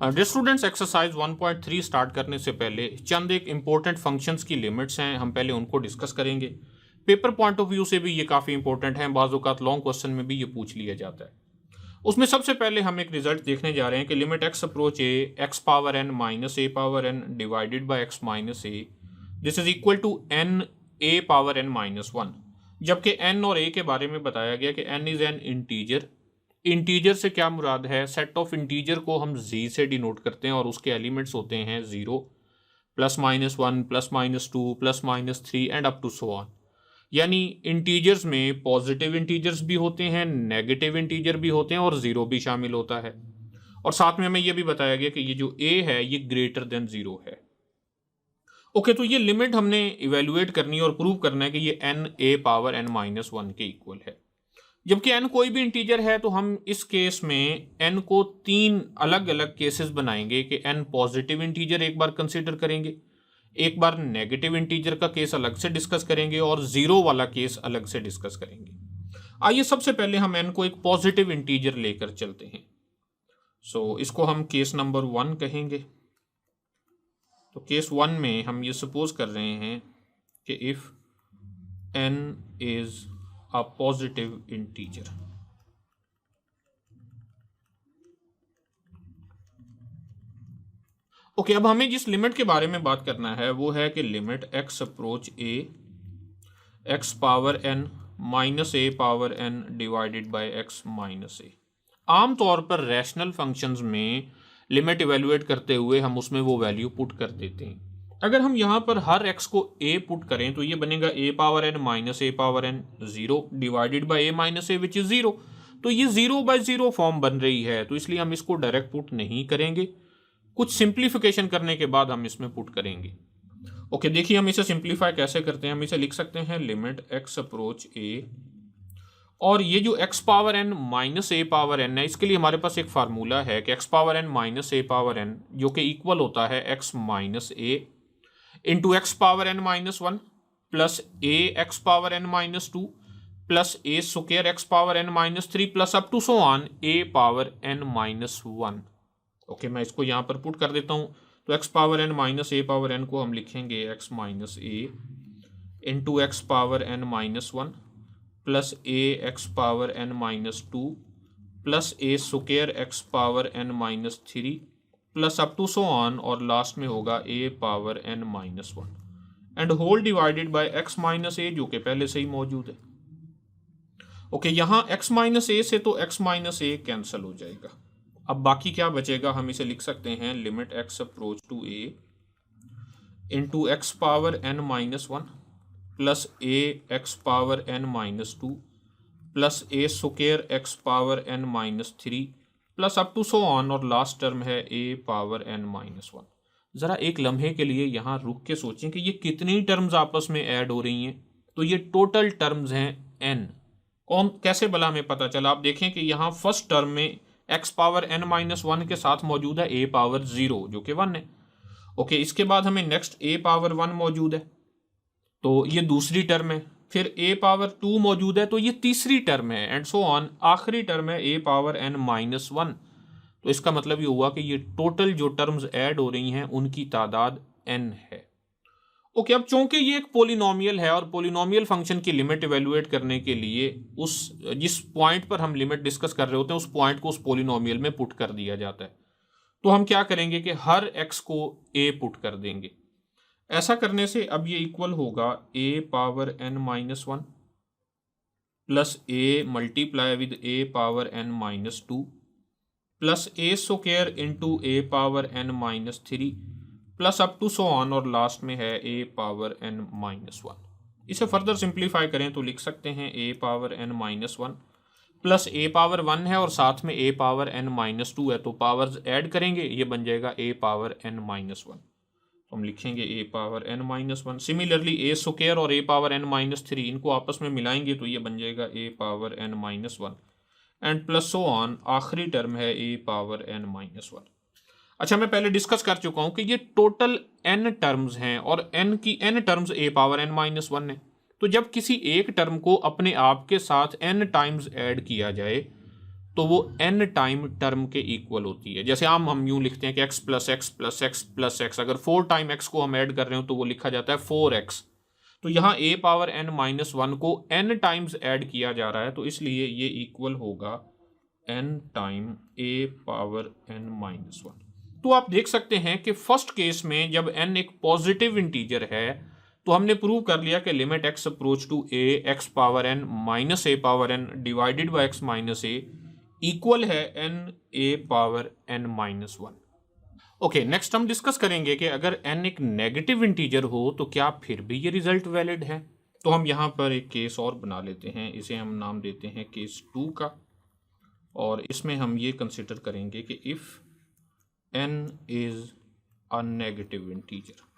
Dear students, exercise 1.3 start करने से पहले चंद एक इम्पोर्टेंट फंक्शंस की लिमिट्स हैं, हम पहले उनको डिस्कस करेंगे। पेपर पॉइंट ऑफ व्यू से भी ये काफ़ी इंपॉर्टेंट है, बाज़ औक़ात लॉन्ग क्वेश्चन में भी ये पूछ लिया जाता है। उसमें सबसे पहले हम एक रिजल्ट देखने जा रहे हैं कि limit x approach a x power n minus a power n divided by x minus a this is equal to n a power n minus one. जबकि एन और ए के बारे में बताया गया कि n is an integer. Integer से क्या मुराद है? सेट ऑफ इंटीजर को हम जी से डिनोट करते हैं और उसके एलिमेंट्स होते हैं zero, plus minus one, plus minus two, plus minus three and up to so on. यानी इंटीजर्स में पॉजिटिव इंटीजर्स भी होते हैं, नेगेटिव इंटीजर भी होते हैं और ज़ीरो भी शामिल होता है। और साथ में हमें यह भी बताया गया कि ये जो ए है ये ग्रेटर देन ज़ीरो है। ओके, तो ये लिमिट हमने इवेल्युएट करनी है और प्रूव करना है कि ये n a power n minus one के इक्वल है। जबकि n कोई भी इंटीजर है तो हम इस केस में n को तीन अलग अलग केसेस बनाएंगे कि n पॉजिटिव इंटीजर एक बार कंसीडर करेंगे, एक बार नेगेटिव इंटीजर का केस अलग से डिस्कस करेंगे और ज़ीरो वाला केस अलग से डिस्कस करेंगे। आइए सबसे पहले हम n को एक पॉजिटिव इंटीजर लेकर चलते हैं। इसको हम केस नंबर 1 कहेंगे। तो केस 1 में हम ये सपोज कर रहे हैं कि if n is a positive integer। Okay, अब हमें जिस लिमिट के बारे में बात करना है वो है कि limit x approach a x power n minus a power n divided by x minus a। आमतौर पर रैशनल फंक्शंस में लिमिट इवेल्युएट करते हुए हम उसमें वो वैल्यू पुट कर देते हैं। अगर हम यहाँ पर हर x को a पुट करें तो ये बनेगा a power n minus a power n zero divided by a minus a which is zero. तो ये ज़ीरो बाई ज़ीरो फॉर्म बन रही है, तो इसलिए हम इसको डायरेक्ट पुट नहीं करेंगे, कुछ सिंप्लीफिकेशन करने के बाद हम इसमें पुट करेंगे। ओके, देखिए हम इसे सिंप्लीफाई कैसे करते हैं। हम इसे लिख सकते हैं लिमिट x अप्रोच a, और ये जो x power n minus a power n है इसके लिए हमारे पास एक फार्मूला है कि x power n minus a power n जो कि इक्वल होता है x minus a into x power n minus one plus a x power n minus two plus a square x power n minus three plus up to so on a power n minus one. Okay, मैं इसको यहाँ पर put कर देता हूँ। तो x power n minus a power n को हम लिखेंगे x minus a into x power n minus one plus a x power n minus two plus a square x power n minus three plus up to so on और last में होगा a power n minus one and whole divided by x minus a जो कि पहले से ही मौजूद है। Okay, यहाँ x माइनस ए से तो x माइनस ए कैंसिल हो जाएगा। अब बाकी क्या बचेगा? हम इसे लिख सकते हैं limit x approach to a into x power n minus one plus a x power n minus two plus a square x power n minus three plus up to so on और last term है a power n minus one. ज़रा एक लम्हे के लिए यहाँ रुक के सोचें कि ये कितनी टर्म्स आपस में ऐड हो रही हैं। तो ये टोटल टर्म्स हैं n। कौन कैसे भला हमें पता चला? आप देखें कि यहाँ फर्स्ट टर्म में x power n minus one के साथ मौजूद है a पावर ज़ीरो जो कि वन है। ओके, इसके बाद हमें नेक्स्ट a पावर वन मौजूद है, तो ये दूसरी टर्म है। फिर a पावर टू मौजूद है, तो ये तीसरी टर्म है एंड सो ऑन। आखिरी टर्म है a power n minus one. तो इसका मतलब ये हुआ कि ये टोटल जो टर्म्स ऐड हो रही हैं उनकी तादाद n है। ओके, अब चूंकि ये एक पोलिनोमियल है और पोलिनोमियल फंक्शन की लिमिट इवेल्युएट करने के लिए उस जिस पॉइंट पर हम लिमिट डिस्कस कर रहे होते हैं उस पॉइंट को उस पोलिनोमियल में पुट कर दिया जाता है। तो हम क्या करेंगे कि हर x को a पुट कर देंगे। ऐसा करने से अब ये इक्वल होगा a power n minus one plus a multiply with a power n minus two plus a square into a power n minus three plus up to so on और last में है a power n minus one. इसे further simplify करें तो लिख सकते हैं a power n minus one plus a power one है और साथ में a power n minus two है, तो पावर्स ऐड करेंगे ये बन जाएगा a power n minus one. तो हम लिखेंगे a power n minus one. Similarly a square और a power n minus three इनको आपस में मिलाएंगे तो ये बन जाएगा a power n minus one and plus so on. आखिरी टर्म है a power n minus one. अच्छा, मैं पहले डिस्कस कर चुका हूँ कि ये टोटल n टर्म्स हैं और n की n terms a power n minus one है। तो जब किसी एक टर्म को अपने आप के साथ n टाइम्स ऐड किया जाए तो वो n टाइम टर्म के इक्वल होती है। जैसे हम यूं लिखते हैं कि x plus x plus x plus x, अगर 4 टाइम x को हम ऐड कर रहे हो तो वो लिखा जाता है 4x। तो यहाँ a पावर n माइनस 1 को n टाइम्स ऐड किया जा रहा है, तो इसलिए ये इक्वल होगा n time a power n minus 1। तो आप देख सकते हैं कि फर्स्ट केस में जब n एक पॉजिटिव इंटीजर है तो हमने प्रूव कर लिया कि limit x approach to a x power n minus a power n divided by x minus a equal है n a power n minus 1। Okay, next हम डिस्कस करेंगे कि अगर n एक नेगेटिव इंटीजर हो तो क्या फिर भी ये रिजल्ट वैलिड है। तो हम यहाँ पर एक केस और बना लेते हैं, इसे हम नाम देते हैं केस 2 का, और इसमें हम ये कंसिडर करेंगे कि if n is a negative integer.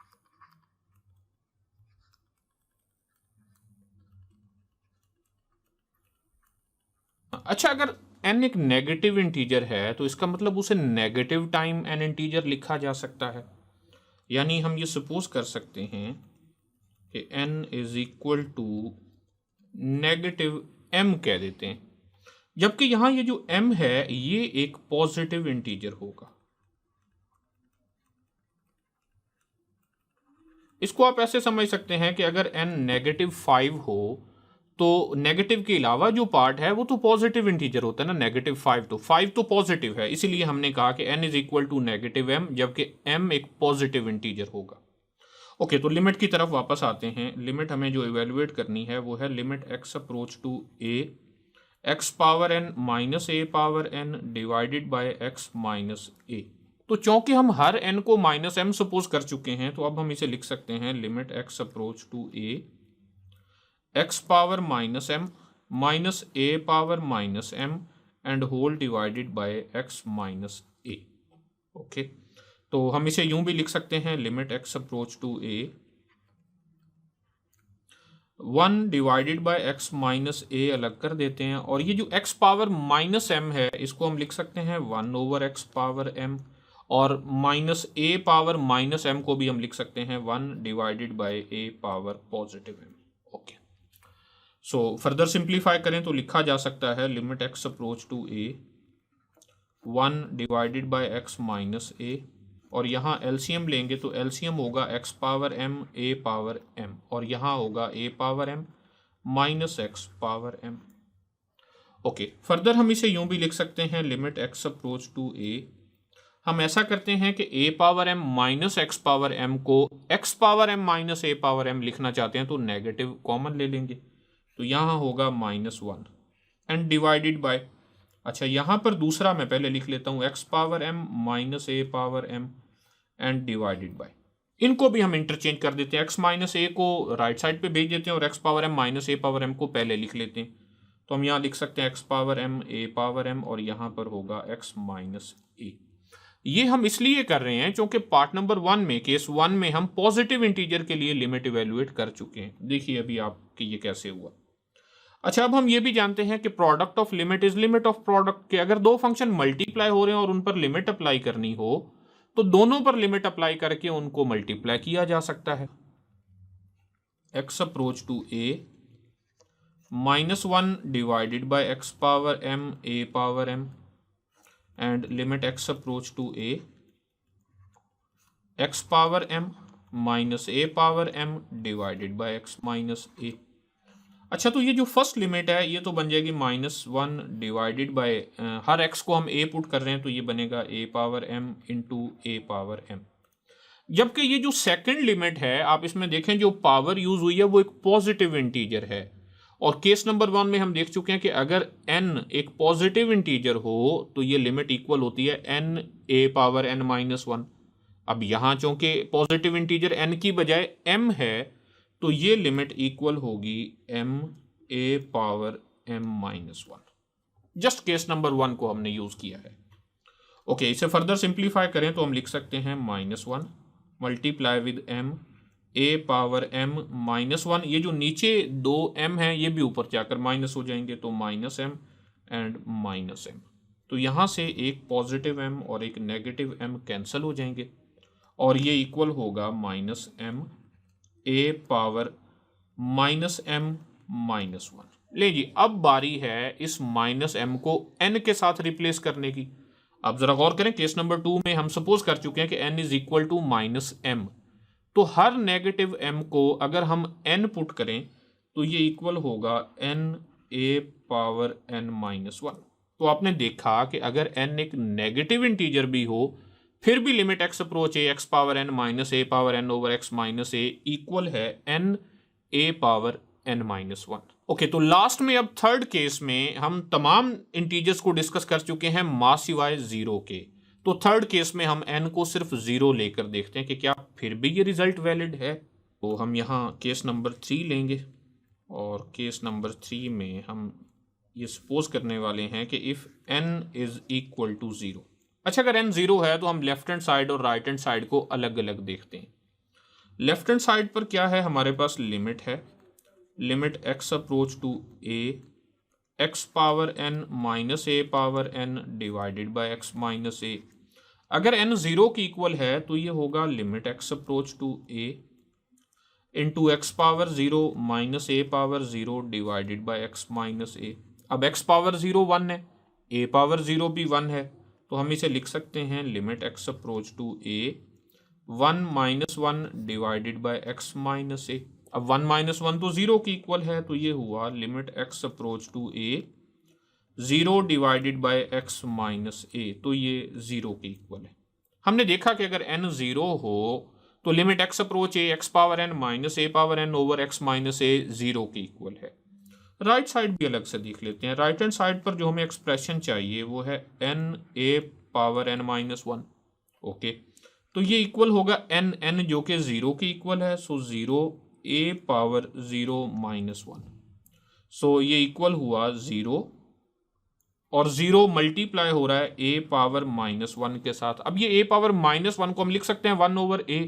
अच्छा, अगर n एक नेगेटिव इंटीजर है तो इसका मतलब उसे नेगेटिव टाइम n इंटीजर लिखा जा सकता है। यानी हम ये सपोज कर सकते हैं कि n is equal to negative m कह देते हैं, जबकि यहां ये जो m है ये एक पॉजिटिव इंटीजर होगा। इसको आप ऐसे समझ सकते हैं कि अगर n नेगेटिव 5 हो तो नेगेटिव के अलावा जो पार्ट है वो तो पॉजिटिव इंटीजर होता है ना, नेगेटिव 5 तो 5 तो पॉजिटिव है, इसीलिए हमने कहा कि n is equal to negative m, जबकि m एक पॉजिटिव इंटीजर होगा। ओके, तो लिमिट की तरफ वापस आते हैं। लिमिट हमें जो इवेलुएट करनी है वो है limit x approach to a x power n minus a power n divided by x minus a। तो चूंकि हम हर n को माइनस m सपोज कर चुके हैं तो अब हम इसे लिख सकते हैं limit x approach to a x power minus m minus a power minus m and whole divided by x minus a। Okay, तो हम इसे यूं भी लिख सकते हैं limit x approach to a 1 divided by x minus a अलग कर देते हैं, और ये जो x पावर माइनस m है इसको हम लिख सकते हैं 1 ओवर x पावर m, और minus a power minus m को भी हम लिख सकते हैं 1 divided by a power positive m। Okay, so further simplify करें तो लिखा जा सकता है limit x approach to a 1 divided by x minus a, और यहाँ एलसीएम लेंगे तो एलसीएम होगा x power m a power m, और यहाँ होगा a power m minus x power m। Okay, further हम इसे यूं भी लिख सकते हैं limit x approach to a, हम ऐसा करते हैं कि a power m minus x power m को x power m minus a power m लिखना चाहते हैं तो नेगेटिव कॉमन ले लेंगे, तो यहाँ होगा माइनस 1 एंड डिवाइडेड बाय, अच्छा यहाँ पर दूसरा मैं पहले लिख लेता हूँ x power m minus a power m and divided bye, इनको भी हम इंटरचेंज कर देते हैं, x माइनस a को राइट साइड पे भेज देते हैं और x power m minus a power m को पहले लिख लेते हैं। तो हम यहाँ लिख सकते हैं x power m a power m और यहाँ पर होगा x माइनस a। ये हम इसलिए कर रहे हैं क्योंकि पार्ट नंबर 1 में केस 1 में हम पॉजिटिव इंटीजर के लिए लिमिट इवेल्युएट कर चुके हैं। देखिए अभी आपके ये कैसे हुआ। अच्छा, अब हम ये भी जानते हैं कि product of limit is limit of product, के अगर दो फंक्शन मल्टीप्लाई हो रहे हैं और उन पर लिमिट अप्लाई करनी हो तो दोनों पर लिमिट अप्लाई करके उनको मल्टीप्लाई किया जा सकता है। x approach to a minus 1 divided by x power m a power m and limit x approach to a x power m minus a power m divided by x minus a। अच्छा, तो ये जो first limit है ये तो बन जाएगी minus 1 divided bye, हर x को हम a पुट कर रहे हैं तो ये बनेगा a power m into a power m, जबकि ये जो सेकंड लिमिट है आप इसमें देखें जो पावर यूज हुई है वो एक पॉजिटिव इंटीजर है, और केस नंबर 1 में हम देख चुके हैं कि अगर n एक पॉजिटिव इंटीजर हो तो ये लिमिट इक्वल होती है n a power n minus 1। अब यहाँ चूंकि पॉजिटिव इंटीजर n की बजाय m है तो ये लिमिट इक्वल होगी m a power m minus 1। Just case number 1 को हमने यूज किया है। ओके, इसे फर्दर सिंप्लीफाई करें तो हम लिख सकते हैं minus 1 multiply with m a power m minus 1, ये जो नीचे दो m हैं ये भी ऊपर जाकर माइनस हो जाएंगे तो minus m and minus m, तो यहाँ से एक पॉजिटिव m और एक नेगेटिव m कैंसिल हो जाएंगे और ये इक्वल होगा minus m a power minus m minus 1। ले जी, अब बारी है इस माइनस एम को एन के साथ रिप्लेस करने की। अब जरा गौर करें, केस नंबर 2 में हम सपोज कर चुके हैं कि n is equal to minus m. तो हर नेगेटिव एम को अगर हम एन पुट करें तो ये इक्वल होगा n a power n minus one. तो आपने देखा कि अगर एन एक नेगेटिव इंटीजर भी हो फिर भी limit x approach a x power n minus a power n over x minus a equal है n a power n minus one. Okay, तो लास्ट में अब थर्ड केस में हम तमाम इंटीजर्स को डिस्कस कर चुके हैं मास सिवाय जीरो के। तो थर्ड केस में हम एन को सिर्फ जीरो लेकर देखते हैं कि क्या फिर भी ये रिजल्ट वैलिड है। तो हम यहाँ केस नंबर 3 लेंगे और केस नंबर 3 में हम ये सपोज करने वाले हैं कि if n is equal to zero. अच्छा, अगर एन ज़ीरो है तो हम लेफ्ट हैंड साइड और राइट हैंड साइड को अलग अलग देखते हैं। लेफ्ट हैंड साइड पर क्या है, हमारे पास लिमिट है, limit x approach to a x power n minus a power n divided by x minus a. अगर एन ज़ीरो की इक्वल है तो ये होगा limit x approach to a into x power zero minus a power zero divided by x minus a. अब x power zero one है, a power zero भी one है, तो हम इसे लिख सकते हैं limit x approach to a one minus one divided by x minus a. अब वन माइनस वन तो ज़ीरो की इक्वल है, तो ये हुआ limit x approach to a zero divided by x minus a, तो ये ज़ीरो की इक्वल है। हमने देखा कि अगर एन ज़ीरो हो तो limit x approach a x power n minus a power n over x minus a zero की इक्वल है। राइट साइड भी अलग से देख लेते हैं। राइट हैंड साइड पर जो हमें एक्सप्रेशन चाहिए वो है n a power n minus one. Okay, तो ये इक्वल होगा एन एन जो कि ज़ीरो की इक्वल है, सो ज़ीरो ए पावर ज़ीरो माइनस वन। सो ये इक्वल हुआ ज़ीरो और ज़ीरो मल्टीप्लाई हो रहा है ए पावर माइनस वन के साथ। अब ये ए पावर माइनस वन को हम लिख सकते हैं वन ओवर ए,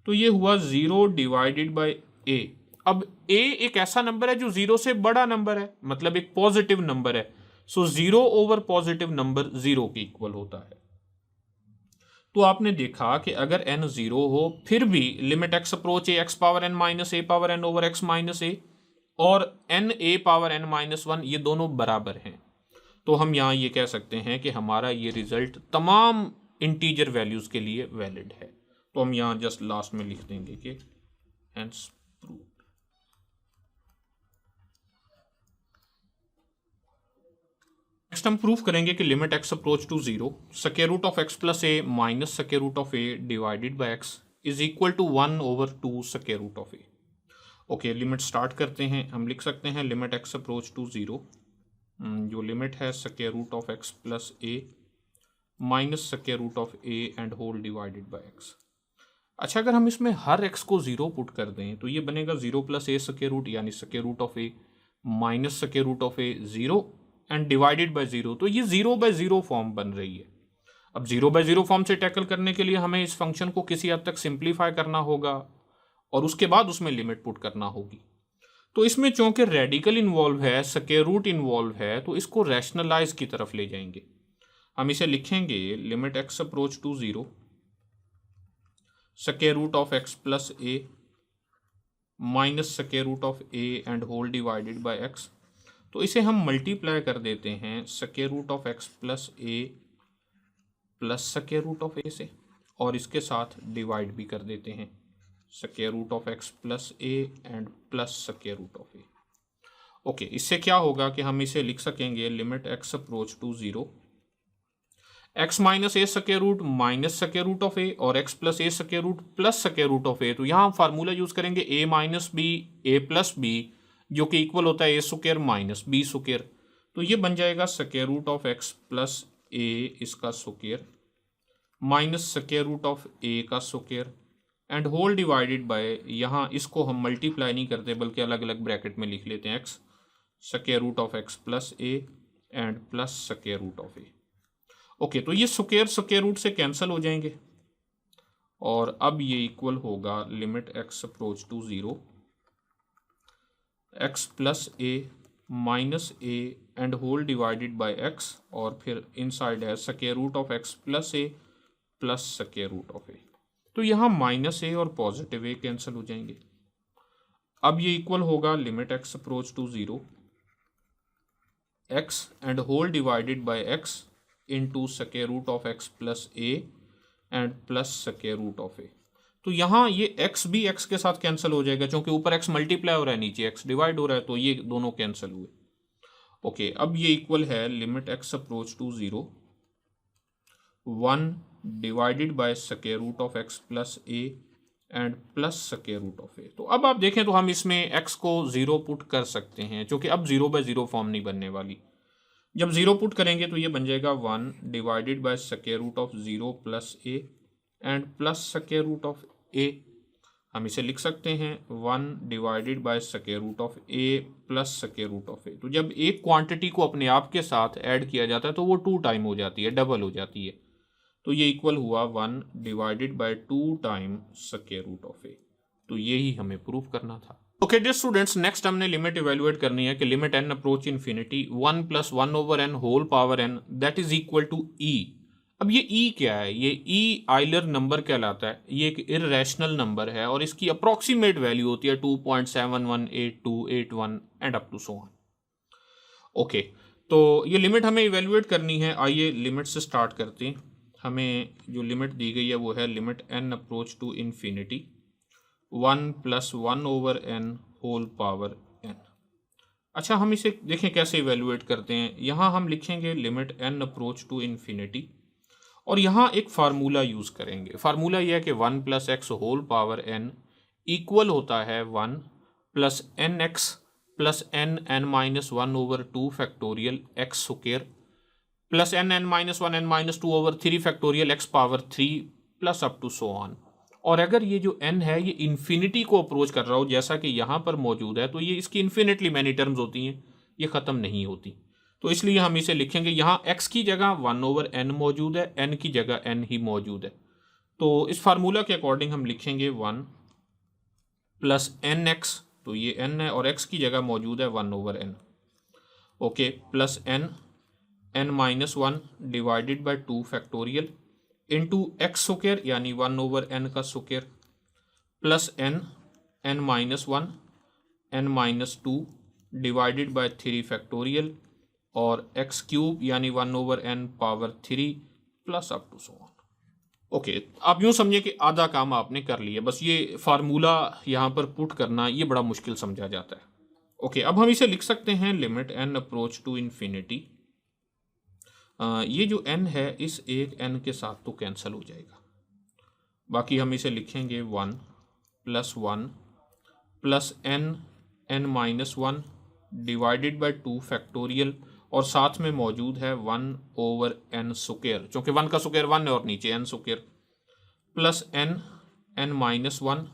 तो ये हुआ ज़ीरो डिवाइडेड बाय ए। अब ए एक ऐसा नंबर है जो ज़ीरो से बड़ा नंबर है, मतलब एक पॉजिटिव नंबर है, so zero over positive number zero के इक्वल होता है। तो आपने देखा कि अगर एन ज़ीरो हो फिर भी limit x approach a x power n minus a power n over x minus a और n a power n minus one ये दोनों बराबर हैं, तो हम यहाँ ये कह सकते हैं कि हमारा ये रिजल्ट तमाम इंटीजर वैल्यूज़ के लिए वैलिड है। तो हम यहाँ जस्ट लास्ट में लिख देंगे कि हेंस प्रूव्ड। नेक्स्ट हम प्रूफ करेंगे कि limit x approach to zero square root of x plus a minus square root of a divided by x is equal to one over two square root of a. Okay, limit start करते हैं। हम लिख सकते हैं limit x approach to zero, जो limit है square root of x plus a minus square root of a and whole divided by x. अच्छा, अगर हम इसमें हर एक्स को ज़ीरो पुट कर दें तो ये बनेगा zero plus a square root, यानी square root of a minus square root of a zero and divided by zero. तो ये ज़ीरो बाय ज़ीरो फॉर्म बन रही है। अब ज़ीरो बाय ज़ीरो फॉर्म से टैकल करने के लिए हमें इस फंक्शन को किसी हद तक सिंप्लीफाई करना होगा और उसके बाद उसमें लिमिट पुट करना होगी। तो इसमें चूंकि रेडिकल इन्वॉल्व है, स्क्वायर रूट इन्वॉल्व है, तो इसको रैशनलाइज की तरफ ले जाएंगे। हम इसे लिखेंगे limit x approach to zero square root of x plus a minus square root of a and whole divided by x. तो इसे हम मल्टीप्लाई कर देते हैं square root of x plus a plus square root of a से, और इसके साथ डिवाइड भी कर देते हैं square root of x plus a and plus square root of a. Okay, इससे क्या होगा कि हम इसे लिख सकेंगे limit x approach to zero x minus a square root minus square root of a और x plus a square root plus square root of a. तो यहाँ हम फार्मूला यूज करेंगे a minus b a plus b, जो कि equal होता है a square minus b square. तो ये बन जाएगा square root of x plus a इसका square minus square root of a का square and whole divided bye, यहाँ इसको हम मल्टीप्लाई नहीं करते बल्कि अलग अलग ब्रैकेट में लिख लेते हैं, x square root of x plus a and plus square root of a. Okay, तो ये स्क्वायर रूट से कैंसिल हो जाएंगे और अब ये इक्वल होगा limit x approach to zero x plus a minus a and whole divided by x, और फिर इनसाइड है square root of x plus a plus square root of a. तो यहाँ माइनस ए और पॉजिटिव ए cancel हो जाएंगे। अब ये इक्वल होगा limit x approach to zero x and whole divided by x into square root of x plus a and plus square root of a. तो यहाँ ये x भी x के साथ कैंसिल हो जाएगा, क्योंकि ऊपर x मल्टीप्लाई हो रहा है, नीचे x डिवाइड हो रहा है, तो ये दोनों कैंसिल हुए। ओके, अब ये इक्वल है limit x approach to 0 1 divided by square root of x plus a and plus square root of a. तो अब आप देखें तो हम इसमें x को 0 पुट कर सकते हैं, क्योंकि अब 0/0 फॉर्म नहीं बनने वाली। जब 0 पुट करेंगे तो ये बन जाएगा 1 divided by square root of 0 plus a and plus square root of a. हम इसे लिख सकते हैं 1 divided by square root of a plus square root of a. तो जब एक क्वांटिटी को अपने आप के साथ ऐड किया जाता है तो वो 2 टाइम हो जाती है, डबल हो जाती है। तो ये इक्वल हुआ 1 divided by 2 time square root of a. तो यही हमें प्रूव करना था। ओके डियर स्टूडेंट्स, नेक्स्ट हमने लिमिट इवेल्युएट करनी है कि limit n approach infinity 1 + 1/n whole power n that is equal to e। अब ये e क्या है? ये e आइलर नंबर कहलाता है। ये एक इररेशनल नंबर है और इसकी अप्रोक्सीमेट वैल्यू होती है 2.718281 and up to so on. Okay, तो ये लिमिट हमें इवेल्युएट करनी है। आइए लिमिट से स्टार्ट करते हैं। हमें जो लिमिट दी गई है वो है limit n approach to infinity 1 + 1/n whole power n। अच्छा, हम इसे देखें कैसे इवेल्युएट करते हैं। यहाँ हम लिखेंगे limit n approach to infinity और यहाँ एक फार्मूला यूज़ करेंगे। फार्मूला यह है कि 1 + x whole power n equal होता है 1 + nx + n(n-1/2 factorial x square plus n(n-1) n-2/3 factorial x power 3 plus up to so on. और अगर ये जो n है ये इन्फिनिटी को अप्रोच कर रहा हो जैसा कि यहाँ पर मौजूद है, तो ये इसकी इन्फिनिटली मैनी टर्म्स होती हैं, ये ख़त्म नहीं होती। तो इसलिए हम इसे लिखेंगे, यहाँ x की जगह 1/n मौजूद है, n की जगह n ही मौजूद है। तो इस फार्मूला के अकॉर्डिंग हम लिखेंगे 1 + nx, तो ये n है और x की जगह मौजूद है 1/n। Okay, plus n(n-1) divided by 2 factorial into x square यानी 1/n का square plus n(n-1) n-2 divided by 3 factorial और x क्यूब यानी 1/n power 3 plus up to so on. Okay, आप यूँ समझिए कि आधा काम आपने कर लिया, बस ये फार्मूला यहाँ पर पुट करना ये बड़ा मुश्किल समझा जाता है। ओके, अब हम इसे लिख सकते हैं limit n approach to infinity. ये जो n है इस एक n के साथ तो कैंसिल हो जाएगा, बाकी हम इसे लिखेंगे 1 + 1 + n(n-1) डिवाइडेड बाय 2 फैक्टोरियल और साथ में मौजूद है 1/n स्क्वायर, क्योंकि 1 का स्क्वायर 1 है और नीचे n square plus n(n-1)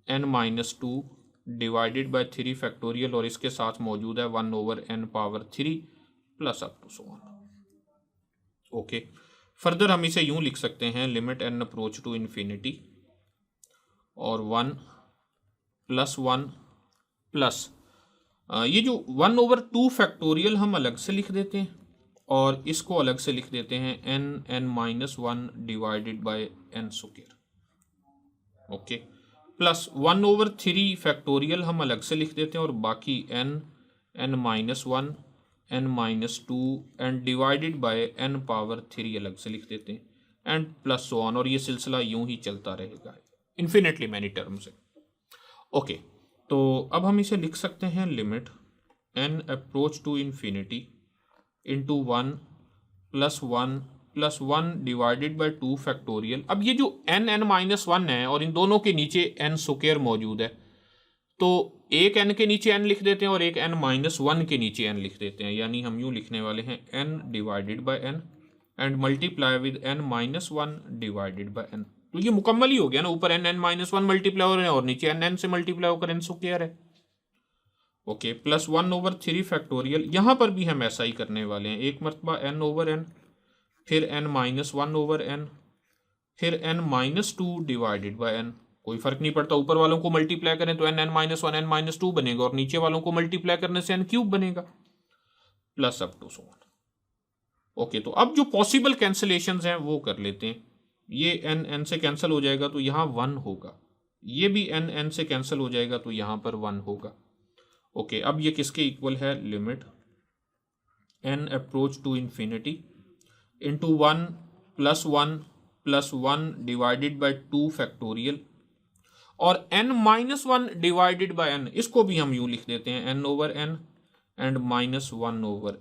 n-2 divided by 3 factorial और इसके साथ मौजूद है 1/n power 3 plus up to so on. Okay, further हम इसे यूं लिख सकते हैं limit n approach to infinity और 1 + 1 प्लस ये जो 1/2 फैक्टोरियल हम अलग से लिख देते हैं और इसको अलग से लिख देते हैं n(n-1) divided bye n square. Okay, plus 1/3 factorial हम अलग से लिख देते हैं और बाकी n(n-1) n-2 and divided bye n power 3 अलग से लिख देते हैं एंड प्लस सो ऑन, और ये सिलसिला यूं ही चलता रहेगा इन्फिनिटली मैनी टर्म से। ओके, तो अब हम इसे लिख सकते हैं limit n approach to infinity into 1 + 1 + 1 divided by 2 factorial. अब ये जो n(n-1) है और इन दोनों के नीचे n स्क्वायर मौजूद है, तो एक n के नीचे n लिख देते हैं और एक n-1 के नीचे n लिख देते हैं, यानी हम यूं लिखने वाले हैं n divided bye n and multiply with n-1 divided by n। तो ये मुकम्मल ही हो गया ना, ऊपर n(n-1) मल्टीप्लाई हो रहे हैं और नीचे n से मल्टीप्लाई होकर n स्क्वायर है। ओके, प्लस 1/3 फैक्टोरियल, यहाँ पर भी हम ऐसा ही करने वाले हैं, एक मरतबा n/n फिर n-1/n फिर n-2 डिवाइडेड बाय n। कोई फर्क नहीं पड़ता, ऊपर वालों को मल्टीप्लाई करें तो n(n-1) n-2 बनेगा और नीचे वालों को मल्टीप्लाई करने से n क्यूब बनेगा plus up to so on. Okay, तो अब जो पॉसिबल कैंसिलेशंस हैं वो कर लेते हैं। ये n से कैंसिल हो जाएगा तो यहाँ 1 होगा, ये भी n से कैंसिल हो जाएगा तो यहाँ पर 1 होगा। ओके, अब ये किसके इक्वल है? Limit n approach to infinity into 1 plus one divided by 2 factorial और n minus one divided by n, इसको भी हम यूं लिख देते हैं n over n and minus one over n।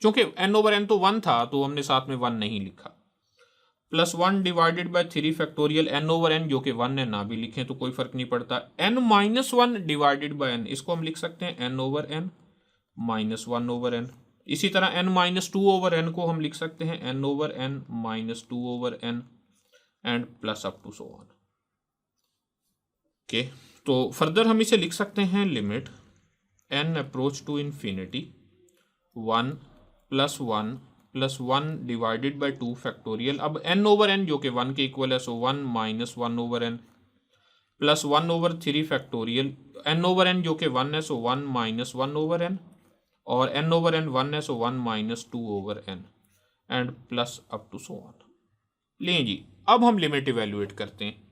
चूंकि n ओवर n तो 1 था तो हमने साथ में 1 नहीं लिखा। Plus 1 divided by 3 factorial n over n, जो कि 1 है, ना भी लिखें तो कोई फर्क नहीं पड़ता। n minus one divided by n, इसको हम लिख सकते हैं n over n minus one over n। इसी तरह n minus two over n को हम लिख सकते हैं n over n minus two over n and plus up to so on. Okay, तो फर्दर हम इसे लिख सकते हैं limit n approach to infinity 1 plus one divided by 2 factorial. अब n ओवर n जो कि 1 के इक्वल है, so 1 minus one over n plus 1 over 3 factorial. n over n जो कि 1 है, so 1 minus one over n और n ओवर n 1 है, so 1 minus two over n and plus up to so on. लें जी, अब हम लिमिट इवेल्युएट करते हैं।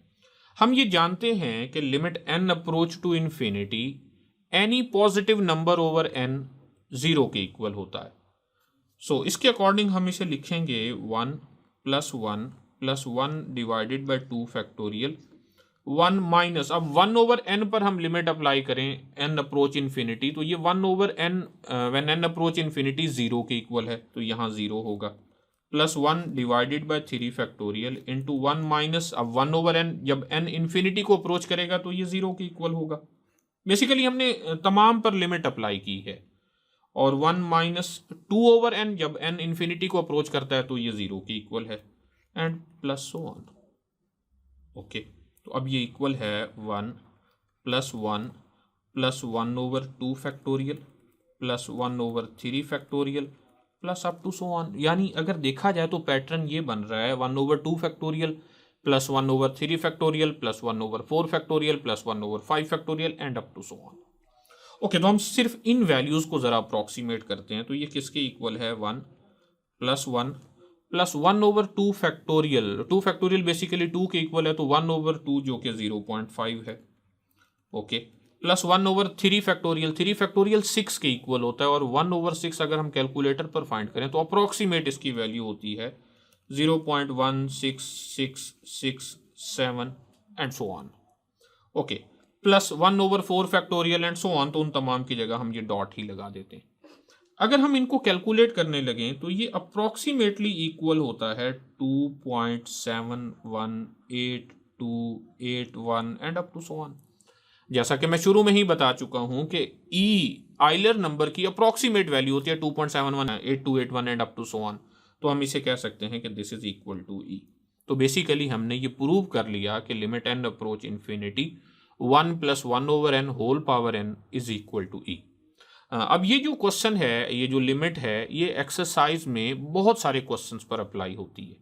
हम ये जानते हैं कि limit n approach to infinity any positive number over n 0 के इक्वल होता है। सो इसके अकॉर्डिंग हम इसे लिखेंगे 1 plus one divided by 2 factorial 1 minus, अब 1 ओवर n पर हम लिमिट अप्लाई करें n अप्रोच इन्फिनिटी, तो ये 1 over n when n approach infinity 0 के इक्वल है तो यहाँ 0 होगा। Plus 1 divided by 3 factorial into 1 minus, अब 1 ओवर n जब n इन्फिनिटी को अप्रोच करेगा तो ये 0 के इक्वल होगा। बेसिकली हमने तमाम पर लिमिट अप्लाई की है। और 1 माइनस टू ओवर n जब n इन्फिनिटी को अप्रोच करता है तो ये 0 के इक्वल है and plus so on. Okay, तो अब ये इक्वल है 1 plus one over 2 factorial plus 1 over 3 factorial plus up to so on. यानी अगर देखा जाए तो पैटर्न ये बन रहा है 1 over 2 factorial plus 1 over 3 factorial plus 1 over 4 factorial plus 1 over 5 factorial and up to so on. Okay, तो हम सिर्फ इन वैल्यूज को जरा अप्रॉक्सीमेट करते हैं। तो ये किसके इक्वल है 1 plus one over 2 factorial. 2 factorial basically 2 के इक्वल है, तो 1 ओवर 2 जो कि 0.5 है। Okay, plus 1 over 3 factorial, 3 factorial 6 के इक्वल होता है और 1 ओवर 6 अगर हम कैलकुलेटर पर फाइंड करें तो अप्रॉक्सीमेट इसकी वैल्यू होती है 0.16667 and so on. Okay, plus 1 over 4 factorial and so on, तो उन तमाम की जगह हम ये डॉट ही लगा देते हैं। अगर हम इनको कैलकुलेट करने लगें तो ये अप्रॉक्सीमेटली इक्वल होता है 2.7188281 and up to so on. जैसा कि मैं शुरू में ही बता चुका हूं कि आइलर नंबर की अप्रॉक्सीमेट वैल्यू होती है 2.718281 and up to so on. तो हम इसे कह सकते हैं कि this is equal to e. तो बेसिकली हमने ये प्रूव कर लिया कि limit n approach infinity 1 plus one over n whole power n is equal to e. अब ये जो क्वेश्चन है, ये जो लिमिट है, ये एक्सरसाइज में बहुत सारे क्वेश्चंस पर अप्लाई होती है,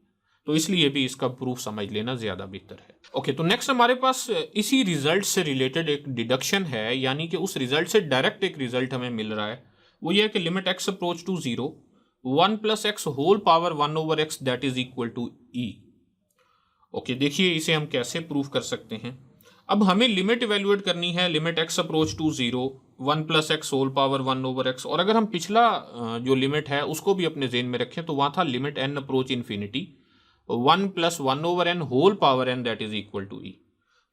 तो इसलिए भी इसका प्रूफ समझ लेना ज़्यादा बेहतर है। ओके, तो नेक्स्ट हमारे पास इसी रिजल्ट से रिलेटेड एक डिडक्शन है, यानी कि उस रिजल्ट से डायरेक्ट एक रिजल्ट हमें मिल रहा है। वो ये है कि limit x approach to 0 1 plus x whole power 1 over x that is equal to e. Okay, देखिए इसे हम कैसे प्रूफ कर सकते हैं। अब हमें लिमिट इवेल्युएट करनी है, limit x approach to 0 1 plus x whole power 1 over x. और अगर हम पिछला जो लिमिट है उसको भी अपने जेन में रखें तो वहाँ था limit n approach infinity 1 plus one over n whole power n that is equal to e.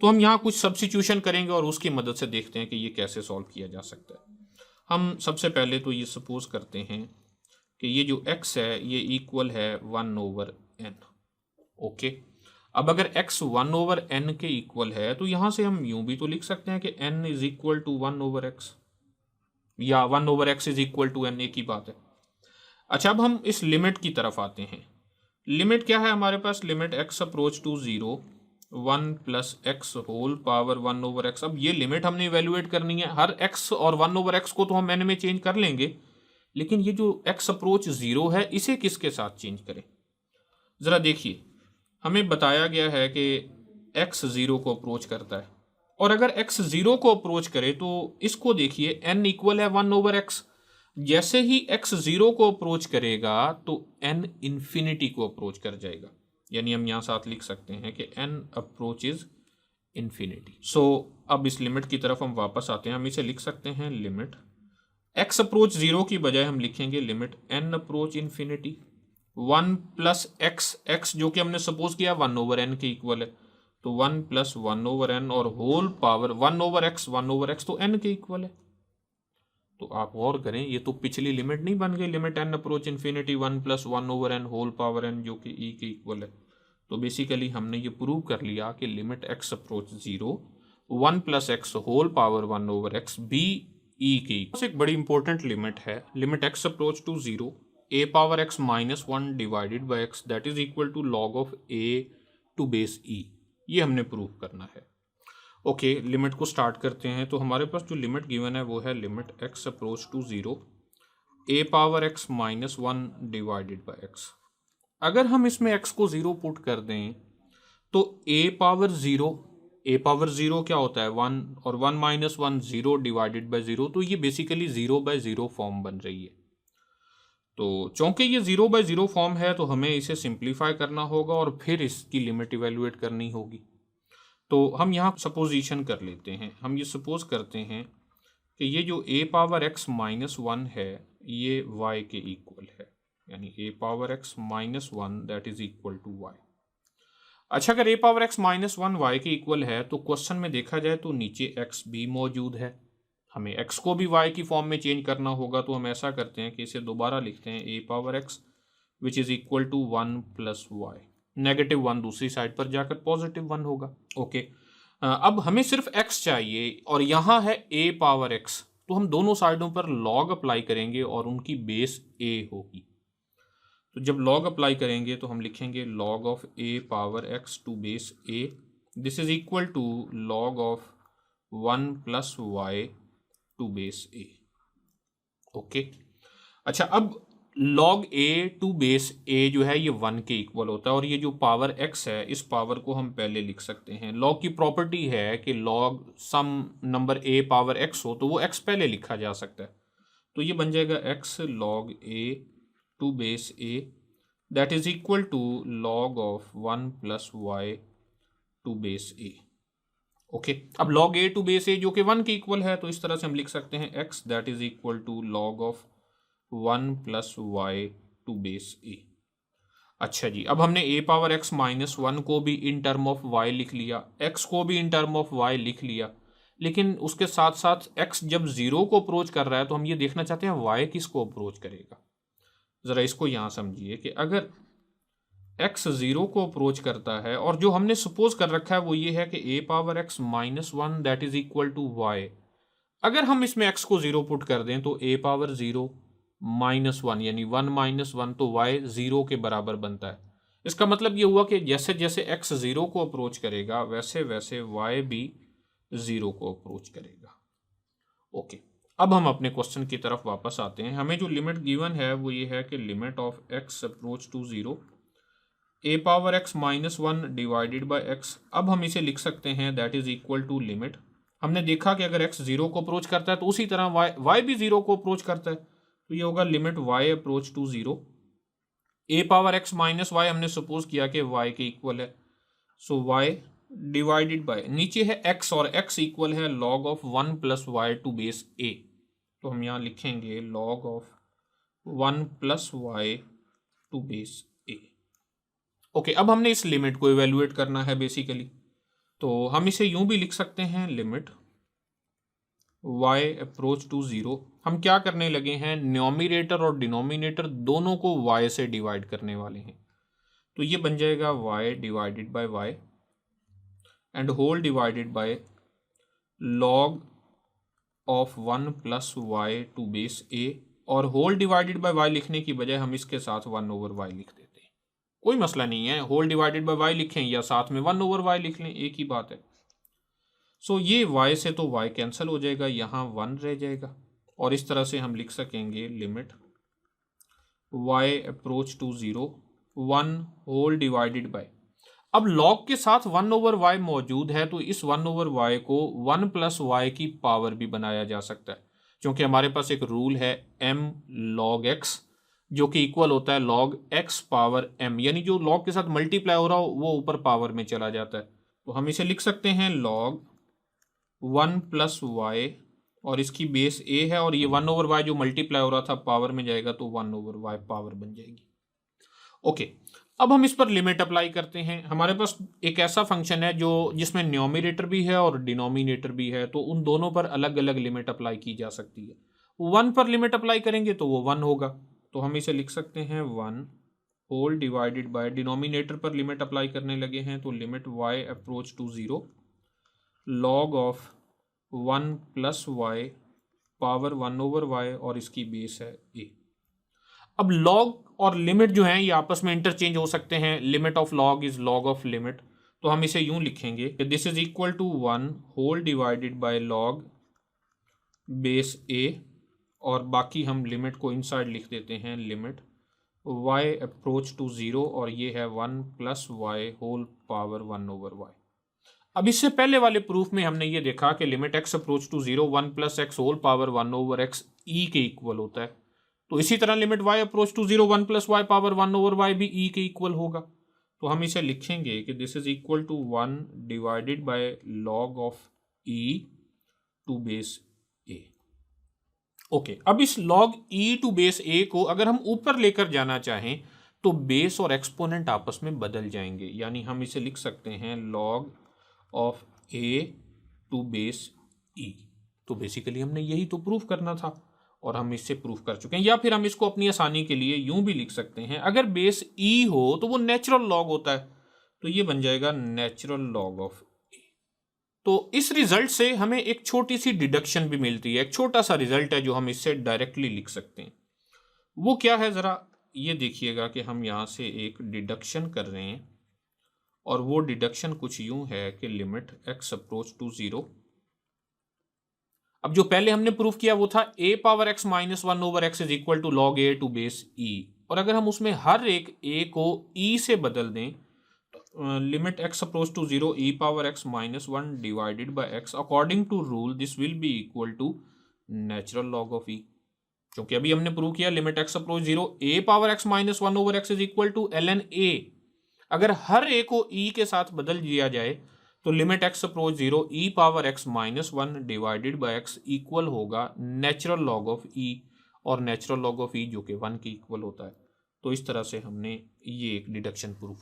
तो हम यहाँ कुछ सब्स्टिट्यूशन करेंगे और उसकी मदद से देखते हैं कि ये कैसे सॉल्व किया जा सकता है। हम सबसे पहले तो ये सपोज करते हैं कि ये जो x है ये इक्वल है 1 ओवर n। ओके, अब अगर x 1 ओवर n के इक्वल है तो यहाँ से हम यूं भी तो लिख सकते हैं कि n is equal to 1 over x या 1 over x is equal to n, एक ही बात है। अच्छा, अब हम इस लिमिट की तरफ आते हैं। लिमिट क्या है हमारे पास? Limit x approach to 0 1 plus x whole power 1 over x. अब ये लिमिट हमने इवेल्युएट करनी है। हर x और 1 ओवर एक्स को तो हम n में चेंज कर लेंगे, लेकिन ये जो x अप्रोच 0 है इसे किसके साथ चेंज करें? ज़रा देखिए, हमें बताया गया है कि x 0 को अप्रोच करता है, और अगर x 0 को अप्रोच करे तो इसको देखिए n इक्वल है 1 ओवर एक्स। जैसे ही x 0 को अप्रोच करेगा तो n इन्फिनिटी को अप्रोच कर जाएगा, यानी हम यहाँ साथ लिख सकते हैं कि n अप्रोचेज इन्फिनिटी। सो अब इस लिमिट की तरफ हम वापस आते हैं। हम इसे लिख सकते हैं लिमिट एक्स अप्रोच 0 की बजाय हम लिखेंगे limit n approach infinity 1 plus x, x जो कि हमने सपोज किया 1 ओवर एन के इक्वल है, तो 1 प्लस 1 ओवर एन और होल पावर 1 ओवर एक्स तो एन के इक्वल है। तो आप गौर करें, ये तो पिछली लिमिट नहीं बन गई, limit n approach infinity 1 plus 1 over n whole power n जो कि ई के इक्वल है। तो बेसिकली हमने ये प्रूव कर लिया कि limit x approach 0 1 plus x whole power 1 over x be e की एक बड़ी इंपॉर्टेंट लिमिट है, limit x approach to 0 a power x minus 1 divided by x that is equal to log of a to base e. ये हमने prove करना है। Okay, limit को start करते हैं। तो हमारे पास जो लिमिट गिवन है वो है limit x approach to 0 a power x minus 1 divided by x. अगर हम इसमें x को 0 पुट कर दें तो a पावर 0 क्या होता है 1 और 1 माइनस 1 0 डिवाइडेड बाई 0, तो ये बेसिकली 0/0 फॉर्म बन रही है। तो चूंकि ये 0/0 फॉर्म है तो हमें इसे सिंप्लीफाई करना होगा और फिर इसकी लिमिट इवेल्युएट करनी होगी। तो हम यहाँ सपोजिशन कर लेते हैं। हम ये सपोज करते हैं कि ये जो a पावर x माइनस 1 है ये y के इक्वल है, यानी a power x minus 1 that is equal to y। अच्छा, अगर a power x minus 1 y के इक्वल है तो क्वेश्चन में देखा जाए तो नीचे x भी मौजूद है, हमें x को भी y की फॉर्म में चेंज करना होगा। तो हम ऐसा करते हैं कि इसे दोबारा लिखते हैं a power x which is equal to 1 plus y, negative 1 दूसरी साइड पर जाकर पॉजिटिव 1 होगा। ओके, अब हमें सिर्फ x चाहिए और यहाँ है a पावर x, तो हम दोनों साइडों पर log अप्लाई करेंगे और उनकी बेस a होगी। तो जब log अप्लाई करेंगे तो हम लिखेंगे log of a power x to base a this is equal to log of 1 plus y to base a। Okay, अच्छा, अब log a to base a जो है ये 1 के इक्वल होता है और ये जो पावर x है इस पावर को हम पहले लिख सकते हैं। log की प्रॉपर्टी है कि log some number a power x हो तो वो x पहले लिखा जा सकता है। तो ये बन जाएगा x log a to base a that is equal to log of 1 plus y to base a। Okay, अब log a to base a जो कि 1 के इक्वल है तो इस तरह से हम लिख सकते हैं x that is equal to log of 1 plus y to base a। अच्छा जी, अब हमने a पावर x माइनस 1 को भी इन टर्म ऑफ y लिख लिया, x को भी इन टर्म ऑफ y लिख लिया, लेकिन उसके साथ साथ x जब 0 को अप्रोच कर रहा है तो हम ये देखना चाहते हैं y किसको अप्रोच करेगा। ज़रा इसको यहाँ समझिए कि अगर x 0 को अप्रोच करता है और जो हमने सपोज कर रखा है वो ये है कि a power x minus 1 that is equal to y, अगर हम इसमें x को 0 पुट कर दें तो a पावर 0 माइनस 1 यानी 1 माइनस 1 तो y 0 के बराबर बनता है। इसका मतलब ये हुआ कि जैसे जैसे x 0 को अप्रोच करेगा वैसे वैसे y भी 0 को अप्रोच करेगा। ओके, अब हम अपने क्वेश्चन की तरफ वापस आते हैं। हमें जो लिमिट गिवन है वो ये है कि limit of x approach to 0 a power x minus 1 divided by x। अब हम इसे लिख सकते हैं that is equal to limit, हमने देखा कि अगर x 0 को अप्रोच करता है तो उसी तरह y भी 0 को अप्रोच करता है, तो ये होगा limit y approach to 0 a power x minus y हमने सपोज किया कि y के इक्वल है, सो y डिवाइडेड बाय नीचे है x और x इक्वल है log of 1 plus y to base a। तो हम यहाँ लिखेंगे log of 1 plus y to base a। Okay, अब हमने इस लिमिट को इवेल्युएट करना है बेसिकली, तो हम इसे यूं भी लिख सकते हैं लिमिट y अप्रोच टू 0। हम क्या करने लगे हैं, न्यूमरेटर और डिनोमिनेटर दोनों को y से डिवाइड करने वाले हैं। तो ये बन जाएगा y divided by y and whole divided by log of 1 plus y to base a, और होल डिवाइडेड बाय y लिखने की बजाय हम इसके साथ 1 ओवर y लिख देते हैं। कोई मसला नहीं है, होल डिवाइडेड बाय y लिखें या साथ में 1 ओवर y लिख लें, एक ही बात है। सो ये y से तो y कैंसिल हो जाएगा, यहाँ 1 रह जाएगा और इस तरह से हम लिख सकेंगे limit y approach to 0 1 whole divided by, अब log के साथ 1 ओवर y मौजूद है तो इस 1 ओवर y को 1 प्लस y की पावर भी बनाया जा सकता है, क्योंकि हमारे पास एक रूल है m log x जो कि इक्वल होता है log x पावर m, यानी जो log के साथ मल्टीप्लाई हो रहा हो वो ऊपर पावर में चला जाता है। तो हम इसे लिख सकते हैं log 1 प्लस y और इसकी बेस ए है, और ये 1/y जो मल्टीप्लाई हो रहा था पावर में जाएगा तो 1/y पावर बन जाएगी। ओके, अब हम इस पर लिमिट अप्लाई करते हैं। हमारे पास एक ऐसा फंक्शन है जो जिसमें न्यूमरेटर भी है और डिनोमिनेटर भी है, तो उन दोनों पर अलग अलग लिमिट अप्लाई की जा सकती है। 1 पर लिमिट अप्लाई करेंगे तो वो 1 होगा, तो हम इसे लिख सकते हैं 1 होल डिवाइडेड बाय, डिनोमिनेटर पर लिमिट अप्लाई करने लगे हैं तो limit y approach to 0 log of 1 plus y power 1/y, और इसकी बेस है a। अब log और लिमिट जो है ये आपस में इंटरचेंज हो सकते हैं। Limit of log is log of limit, तो हम इसे यूं लिखेंगे कि this is equal to 1 whole divided by log base a, और बाकी हम लिमिट को इनसाइड लिख देते हैं लिमिट y अप्रोच टू 0, और ये है 1 plus y whole power 1/y। अब इससे पहले वाले प्रूफ में हमने ये देखा कि limit x approach to 0 1 plus x whole power 1/x e के इक्वल होता है, तो इसी तरह limit y approach to 0 1 plus y power 1/y भी e के इक्वल होगा। तो हम इसे लिखेंगे कि this is equal to 1 divided by log of e to base a। Okay, अब इस log e to base a को अगर हम ऊपर लेकर जाना चाहें तो बेस और एक्सपोनेंट आपस में बदल जाएंगे, यानी हम इसे लिख सकते हैं log of a to base e। तो बेसिकली हमने यही तो प्रूफ करना था और हम इससे प्रूफ कर चुके हैं। या फिर हम इसको अपनी आसानी के लिए यूं भी लिख सकते हैं, अगर बेस e हो तो वो नेचुरल लॉग होता है, तो ये बन जाएगा नेचुरल लॉग ऑफ a। तो इस रिजल्ट से हमें एक छोटी सी डिडक्शन भी मिलती है, एक छोटा सा रिजल्ट है जो हम इससे डायरेक्टली लिख सकते हैं। वो क्या है, जरा ये देखिएगा कि हम यहां से एक डिडक्शन कर रहे हैं, और वो डिडक्शन कुछ यूं है कि लिमिट x अप्रोच टू 0, अब जो पहले हमने प्रूफ किया वो था a power x minus 1/x is equal to log a to base e, और अगर हम उसमें हर एक a को e से बदल दें तो limit x approach to 0 e power x minus 1 divided by x according to rule this will be equal to natural log of e। क्योंकि अभी हमने प्रूव किया limit x approach 0 a power x minus 1/x is equal to ln a, अगर हर a को e के साथ बदल दिया जाए तो limit x approach 0 e power x minus 1 divided by x equal होगा नेचुरल लॉग ऑफ e, और नेचुरल लॉग ऑफ e जो कि 1 के इक्वल होता है। तो इस तरह से हमने ये एक डिडक्शन प्रूफ